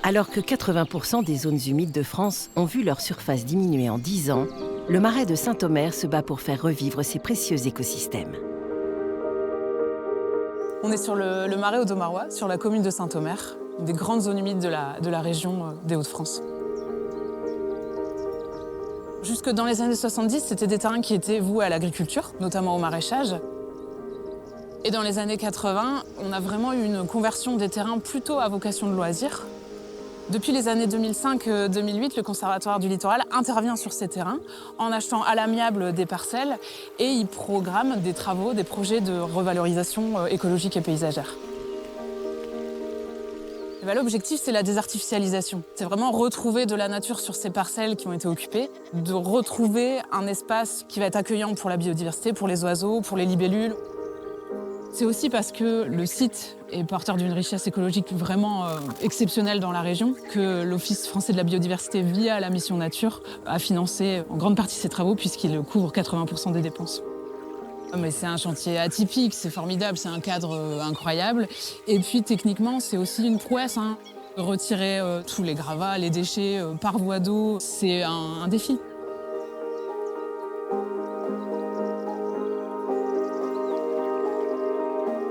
Alors que 80% des zones humides de France ont vu leur surface diminuer en 10 ans, le Marais de Saint-Omer se bat pour faire revivre ces précieux écosystèmes. On est sur le Marais audomarois, sur la commune de Saint-Omer, une des grandes zones humides de la région des Hauts-de-France. Jusque dans les années 70, c'était des terrains qui étaient voués à l'agriculture, notamment au maraîchage. Et dans les années 80, on a vraiment eu une conversion des terrains plutôt à vocation de loisir. Depuis les années 2005-2008, le Conservatoire du littoral intervient sur ces terrains en achetant à l'amiable des parcelles et il programme des travaux, des projets de revalorisation écologique et paysagère. L'objectif, c'est la désartificialisation. C'est vraiment retrouver de la nature sur ces parcelles qui ont été occupées, de retrouver un espace qui va être accueillant pour la biodiversité, pour les oiseaux, pour les libellules. C'est aussi parce que le site est porteur d'une richesse écologique vraiment exceptionnelle dans la région que l'Office français de la biodiversité, via la mission Nature, a financé en grande partie ces travaux puisqu'il couvre 80% des dépenses. Mais c'est un chantier atypique, c'est formidable, c'est un cadre incroyable. Et puis techniquement, c'est aussi une prouesse. Retirer tous les gravats, les déchets par voie d'eau, c'est un défi.